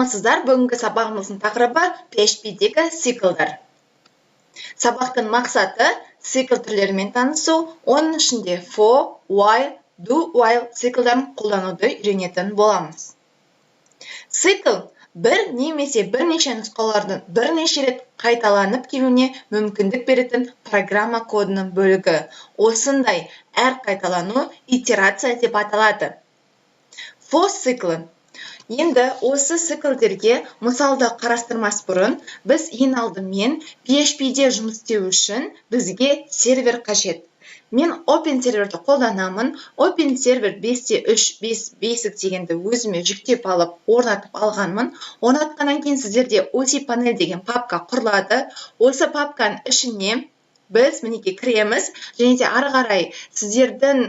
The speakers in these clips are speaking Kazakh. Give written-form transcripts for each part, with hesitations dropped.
саламатсыздар. Бүгінгі сабағымыздың тақырыбы PHP-дегі циклдар. Сабақтың мақсаты цикл түрлерімен танысу, оның ішінде for, while, do, while циклдарын қолдануды үйренетін боламыз. Цикл бір немесе бірнеше нұсқалардың бірнеше рет қайталанып келуіне мүмкіндік беретін программа кодының бөлігі. Осындай әр қайталану итерация деп аталады. For циклы. Енді осы циклдерге мысалды қарастырмас бұрын, біз ең алдымен PHP-де жұмыс істеу үшін бізге сервер қажет. Мен Open серверді қолданамын. Open сервер 5.3.5 basic дегенді өзіме жүктеп алып, орнатып алғанмын. Орнатқаннан кейін сіздерде OC panel деген папка құрылады. Осы папканың ішіне біз мінеке кіреміз, және де ары қарай сіздердің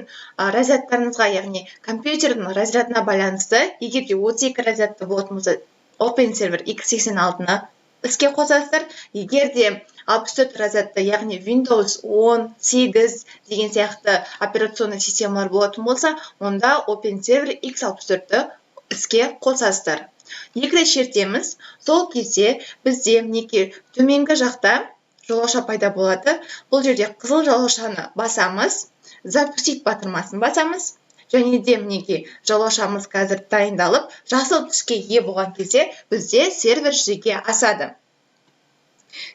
разрядтарыңызға, яғни компьютердің разрядына байланысты, егер де 32 разрядты болатын болса, Open сервер x86-ны іске қосасыздар. Егер де 64 разрядты, яғни Windows 10, 8 деген сияқты операционный системалар болатын болса, онда Open сервер x64-ті іске қосасыздар. Екі рет шертеміз. Сол кезде бізде мінеке төменгі жақта жолауша пайда болады. Бұл жерде қызыл жолаушаны басамыз, запустить батырмасын басамыз, және де мінеке жолаушамыз қазір дайындалып, жасыл түске ие болған кезде бізде сервер жүзеге асады.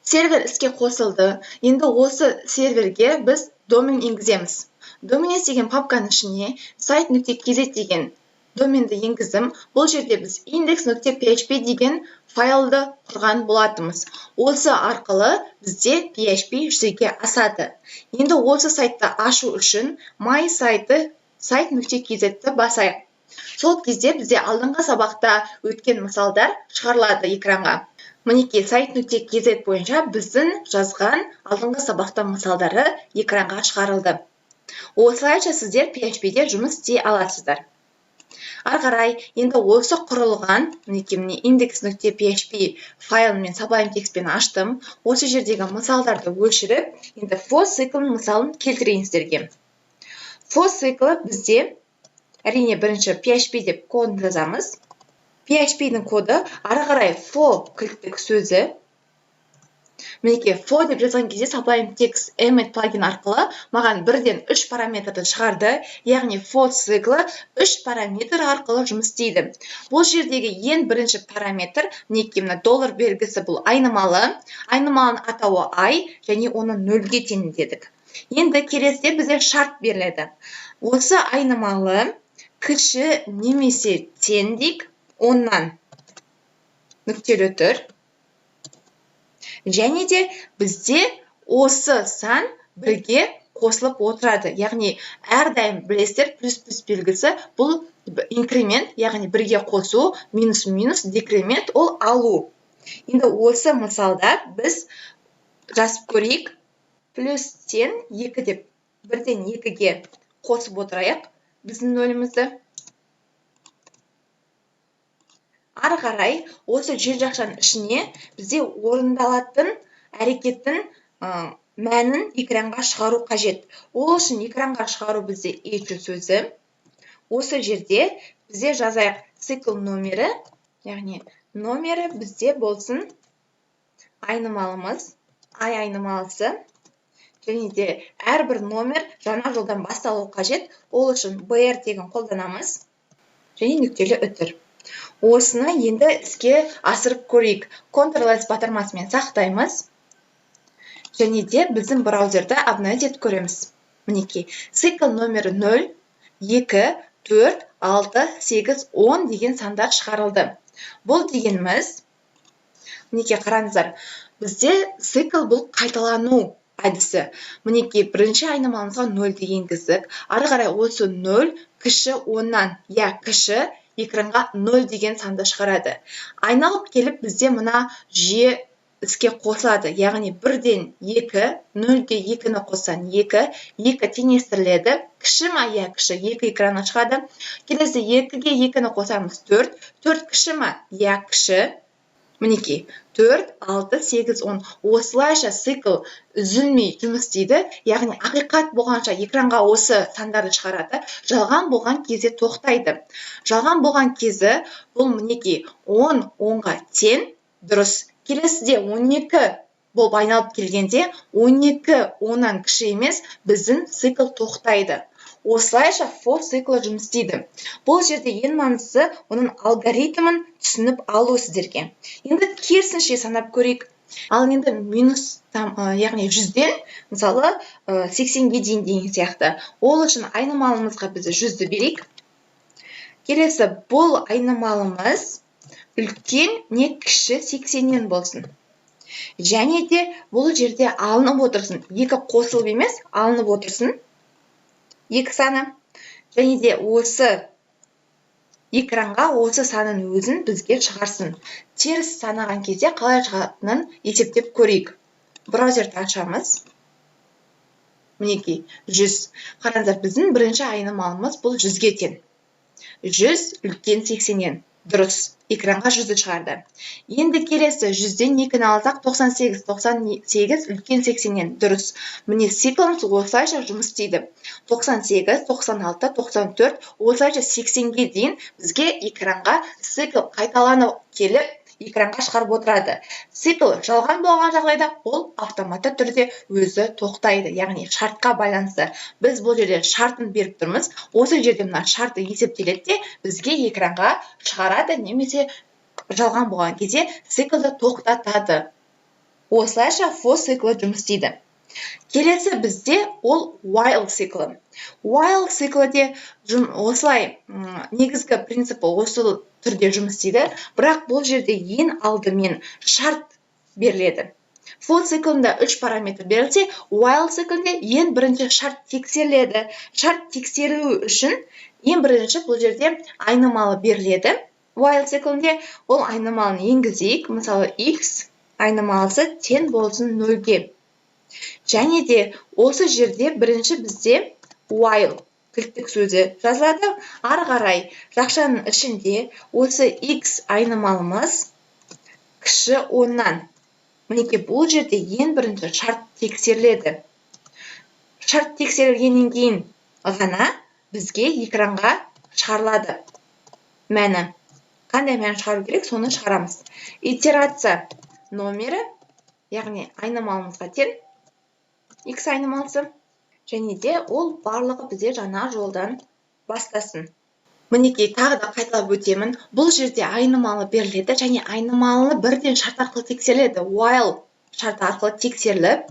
Сервер іске қосылды. Енді осы серверге біз домен енгіземіз. Domains деген папканың ішіне site.kz деген доменді енгіздім. Бұл жерде біз index.php деген файлды құрған болатымыз. Осы арқылы бізде PHP жүзеге асады. Енді осы сайтты ашу үшін my site.kz-ті басайық. Сол кезде бізде алдыңғы сабақта өткен мысалдар шығарылады экранға. Мінеке site.kz бойынша біздің жазған алдыңғы сабақта мысалдары экранға шығарылды. Осылайша сіздер PHP-де жұмыс істей аласыздар. Ары қарай, енді осы құрылған, мінеке index.php файлын мен Sublime Text-пен аштым. Осы жердегі мысалдарды өшіріп, енді for циклының мысалын келтірейін сіздерге. For циклы бізде, әрине бірінші PHP деп кодын жазамыз. PHP-дің коды ары қарай for кілттік сөзі. Мінеке for деп жазған кезде Sublime Text Emmet плагин арқылы маған бірден 3 параметрді шығарды. Яғни for циклы 3 параметр арқылы жұмыс істейді. Бұл жердегі ең бірінші параметр, мінеке доллар белгісі бұл айнымалы. Айнымалының атауы ай, және оны 0-ге тең дедік. Енді келесіде бізде шарт беріледі. Осы айнымалы кіші немесе тең дейік 10-нан нүктелі тұр. Және де бізде осы сан бірге қосылып отырады. Яғни әрдайым білесіздер плюс белгісі бұл инкремент, яғни бірге қосу, минус, декремент ол алу. Енді осы мысалда біз жазып көрейік. Плюс тең 2 деп бірден 2-ге қосып отырайық біздің нөлімізді. Ары қарай, осы жер жақшаның ішіне бізде орындалатын әрекеттің мәнін экранға шығару қажет. Ол үшін экранға шығару бізде each сөзі. Осы жерде бізде жазайық цикл номері, яғни номері бізде болсын айнымалымыз, ай айнымалысы. Және де әрбір номер жаңа жолдан басталу қажет. Ол үшін br тегін қолданамыз. Және нүктелі үтір. Осыны енді іске асырып көрейік. Ctrl-S батырмасымен сақтаймыз. Және де біздің браузерді обновить етіп көреміз. Мінеке, цикл номері 0, 2, 4, 6, 8, 10 деген сандар шығарылды. Бұл дегеніміз, мінеке қараңыздар, бізде цикл бұл қайталану әдісі. Мінеке, бірінші айнымалымызға 0 деген енгіздік. Ары қарай осы 0 кіші 10-нан, кіші экранға 0 деген санды шығарады. Айналып келіп бізде мына жүйе іске қосылады. Яғни бірден 2, 0-ге 2-ні қоссаң 2, 2 теңестіріледі. Кіші ма? Кіші 2 экранға шығады. Келесі 2-ге 2-ні қосамыз 4, 4 кіші ма? Кіші. Мінекей, 4, 6, 8, 10. Осылайша цикл үзілмей жұмыс істейді. Яғни ақиқат болғанша экранға осы сандарды шығарады. Жалған болған кезде тоқтайды. Жалған болған кезі бұл мінекей 10, 10-ға тең, дұрыс. Келесіде 12 болып айналып келгенде 12 10-нан кіші емес, біздің цикл тоқтайды. Осылайша for циклы жұмыс істейді. Бұл жерде ең маңыздысы оның алгоритмін түсініп алу сіздерге. Енді керісінше санап көрейік. Ал енді минус, яғни 100-ден, мысалы 80-ге дейін деген сияқты. Ол үшін айнымалымызға біз 100-ді берейік. Келесі, бұл айнымалымыз үлкен не кіші 80-нен болсын. Және де бұл жерде алынып отырсын. Екі қосылып емес, алынып отырсын. Екі саны. Және де осы экранға осы санын өзін бізге шығарсын. Теріс санаған кезде қалай шығатынын есептеп көрейік. Браузерді ашамыз. Мінекей, 100. Қараңыздар, біздің бірінші айнымалымыз бұл 100-ге тең. 100 үлкен 80-нен. Дұрыс. Экранға 100-ді шығарды. Енді келесі 100-ден 2-ні алсақ 98, 98 үлкен 80-нен. Дұрыс. Міне циклымыз осылайша жұмыс істейді. 98, 96, 94, осылайша 80-ге дейін бізге экранға цикл қайталанып келіп, экранға шығарып отырады. Цикл жалған болған жағдайда ол автоматты түрде өзі тоқтайды. Яғни шартқа байланысты. Біз бұл жерде шартын беріп тұрмыз. Осы жерде мына шарты есептеледі де бізге экранға шығарады, немесе жалған болған кезде циклды тоқтатады. Осылайша for циклы жұмыс істейді. Келесі бізде ол while циклы. While циклде осылай негізгі принципі осы түрде жұмыс істейді, бірақ бұл жерде ең алдымен шарт беріледі. For циклында 3 параметр берілсе, while циклінде ең бірінші шарт тексеріледі. Шарт тексерілу үшін ең бірінші бұл жерде айнымалы беріледі. While циклінде ол айнымалын енгізейік, мысалы x айнымалысы тең болсын 0-ге. Және де осы жерде бірінші бізде while кілттік сөзі жазылады. Ары қарай жақшаның ішінде осы x айнымалымыз кіші 10-нан. Мінекей, бұл жерде ең бірінші шарт тексеріледі. Шарт тексерілгеннен кейін ғана бізге экранға шығарылады мәні. Қандай мәні шығару керек, соны шығарамыз. Итерация номері, яғни айнымалымызға тең, x айнымалысы. Және де ол барлығы бізде жаңа жолдан бастасын. Мінекей, тағы да қайталап өтемін. Бұл жерде айнымалы беріледі, және айнымалыны бірден шарт арқылы тексеріледі. While шарты арқылы тексеріліп,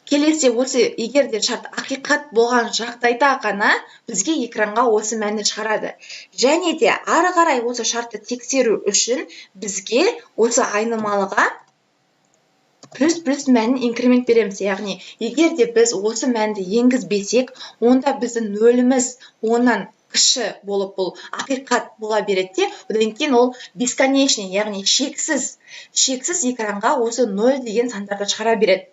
келесі осы егер де шарт ақиқат болған жағдайда ғана бізге экранға осы мәнді шығарады. Және де ары қарай осы шартты тексеру үшін бізге осы айнымалыға плюс мәнін инкремент береміз. Яғни, егер де біз осы мәнді енгізбесек, онда біздің нөліміз 10-нан кіші болып бұл ақиқат бола береді. Одан кейін ол бесконечный, яғни шексіз экранға осы 0 деген сандарды шығара береді.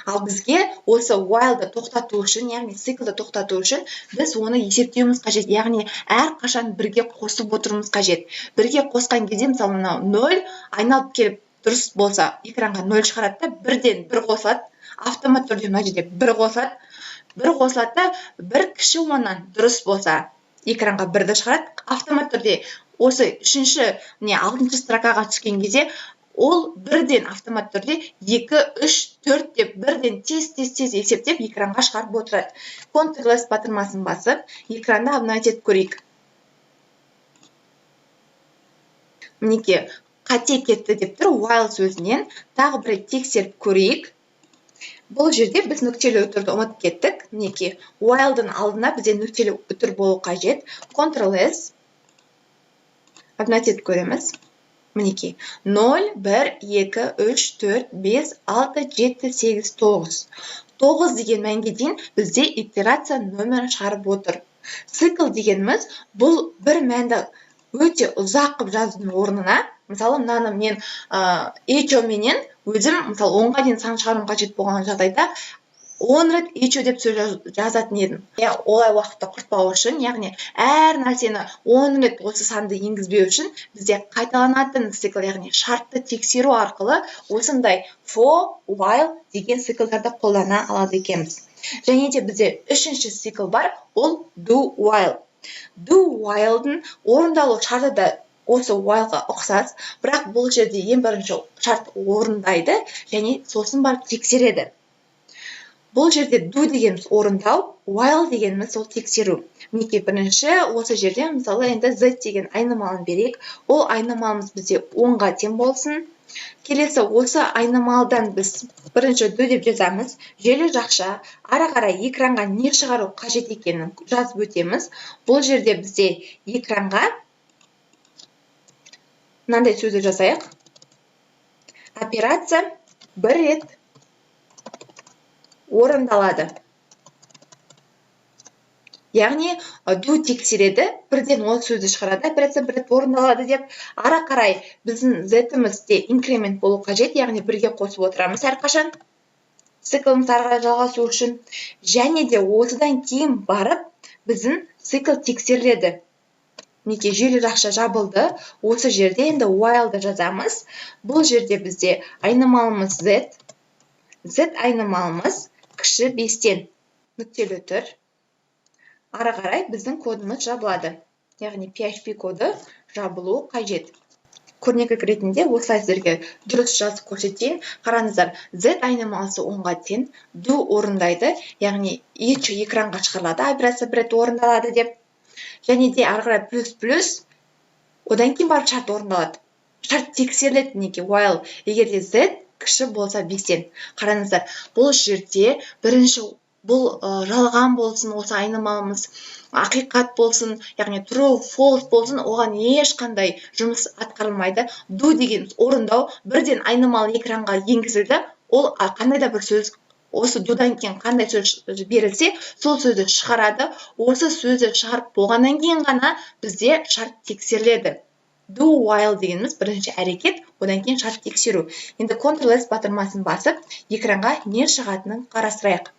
Ал бізге осы while'ды тоқтату үшін, яғни циклды тоқтату үшін біз оны есептеуіміз қажет. Яғни, әр қашан бірге қосып отыруымыз қажет. Бірге қосқан кезде, мысалы, 0 айналып келіп дұрыс болса, экранға 0 шығарады да, бірден 1 қосылады. Автомат түрде мына жерде 1 қосылады. 1 қосылады да, 1 кіші 10-нан дұрыс болса, экранға 1-ді шығарады. Автомат түрде осы 6-шы строкаға түскен кезде ол бірден автомат түрде 2, 3, 4 деп бірден тез есептеп экранға шығарып отырады. Ctrl+S батырмасын басып, экранда обновить етіп көрейік. Мінекей, қате кетті деп тұр, while сөзінен тағы бір тексеріп көрейік. Бұл жерде біз нүктелі үтірді ұмытып кеттік. Мінекей, while'дың алдына бізде нүктелі үтір болу қажет. Ctrl+S обновить етіп көреміз. Мінекей, 0, 1, 2, 3, 4, 5, 6, 7, 8, 9. 9 деген мәнге дейін бізде итерация нөмірін шығарып отыр. Цикл дегеніміз бұл бір мәнді өте ұзақ қып жазудың орнына, мысалы, мынаны мен менен өзім, мысалы, 10-ға дейін сан шығарым қажет болған жағдайда 10 рет each деп сөз жазатын едім. Олай уақытты құртпау үшін, яғни әр нәрсені 10 рет осы санды енгізбеу үшін бізде қайталанатын цикл, яғни шартты тексеру арқылы осындай for, while деген циклдарды қолдана алады екенбіз. Және де бізде үшінші цикл бар, ол do, while. Do, while'дың орындалу шарты да осы whileға ұқсас, бірақ бұл жерде ең бірінші шарт орындайды және сосын барып тексереді. Бұл жерде do дегеніміз орындау, while дегеніміз ол тексеру. Мінекей бірінші осы жерде мысалы енді z деген айнымалын берейік. Ол айнымалымыз бізде 10-ға тең болсын. Келесі осы айнымалдан біз бірінші do деп жазамыз. Желі жақша, ары қарай экранға не шығару қажет екенін жазып өтеміз. Бұл жерде бізде экранға мынандай сөзді жазайық. Операция бір рет орындалады. Яғни do тексереді, бірден ол сөзді шығарады, операция бір рет орындалады деп. Ары қарай біздің z-імізде инкремент болу қажет, яғни бірге қосып отырамыз әрқашан. Циклымыз ары қарай жалғасу үшін. Және де осыдан кейін барып біздің цикл тексеріледі. Неке желі жақша жабылды. Осы жерде енді while'ды жазамыз. Бұл жерде бізде айнымалымыз z. Z айнымалымыз кіші 5-тен нүктелі тұр. Ары қарай біздің кодымыз жабылады. Яғни PHP коды жабылуы қажет. Көрнекі ретінде осылай сіздерге дұрыс жазып көрсетейін. Қараңыздар, Z айнымалысы 10-ға тең, do орындайды, яғни each экранға шығарылады, операция бір рет орындалады деп. Және де ары қарай плюс, одан кейін барып шарт орындалады. Шарт тексеріледі, неге while егер де Z кіші болса 5-тен. Қараңыздар, бұл жерде бірінші бұл жалған болсын, осы айнымалымыз ақиқат болсын, яғни true, false болсын, оған ешқандай жұмыс атқарылмайды. Do дегеніміз орындау, бірден айнымалы экранға енгізілді. Ол қандай да бір сөз, осы do'дан кейін қандай сөз берілсе, сол сөзді шығарады. Осы сөзді шығарып болғаннан кейін ғана бізде шарт тексеріледі. Do, while дегеніміз бірінші әрекет, одан кейін шарт тексеру. Енді Ctrl+S батырмасын басып, экранға не шығатынын қарастырайық.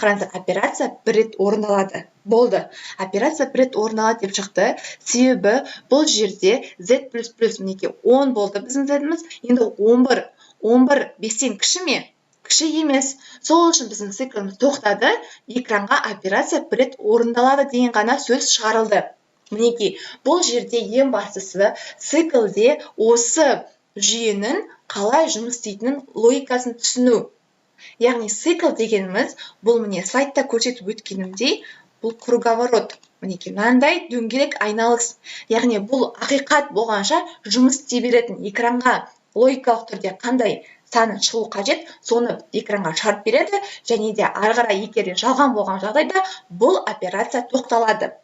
Қараңыздар, операция бір рет орындалады. Болды. Операция бір рет орындалады деп шықты. Себебі бұл жерде z++ мінеке 10 болды біздің z-іміз. Енді 11. 11 5-тен кіші ме? Кіші емес. Сол үшін біздің циклымыз тоқтады. Экранға операция бір рет орындалады деген ғана сөз шығарылды. Мінеке, бұл жерде ең бастысы циклде осы жүйенің қалай жұмыс істейтінін логикасын түсіну. Яғни цикл дегеніміз, бұл міне слайдта көрсетіп өткенімдей, бұл круговорот. Мінеке, мынандай дөңгелек айналыс. Яғни бұл ақиқат болғанша жұмыс істей беретін. Экранға логикалық түрде қандай саны шығу қажет, соны экранға шығарып береді, және де ары қарай егер жалған болған жағдайда бұл операция тоқталады.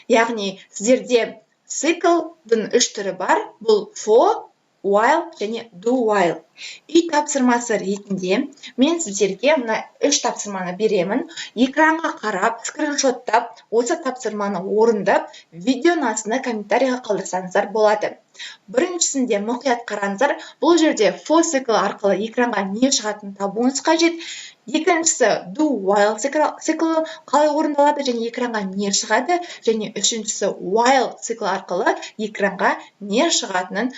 Яғни сіздерде циклдың 3 түрі бар. Бұл for, while және do, while. Үй тапсырмасы ретінде мен сіздерге мына 3 тапсырманы беремін. Экранға қарап, скриншоттап, осы тапсырманы орындап, видеоның астына комментарийға қалдырсаңыздар болады. Біріншісінде мұқият қараңыздар. Бұл жерде for цикл арқылы экранға не шығатынын табуыңыз қажет. Екіншісі do, while циклы қалай орындалады және экранға не шығады. Және үшіншісі while циклы арқылы экранға не шығатынын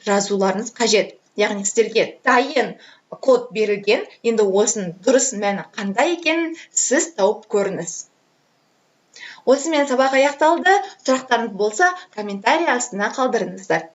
жазуларыңыз қажет. Яғни сіздерге дайын код берілген, енді осының дұрыс мәні қандай екенін сіз тауып көріңіз. Осымен сабақ аяқталды. Сұрақтарыңыз болса, комментарий астына қалдырыңыздар.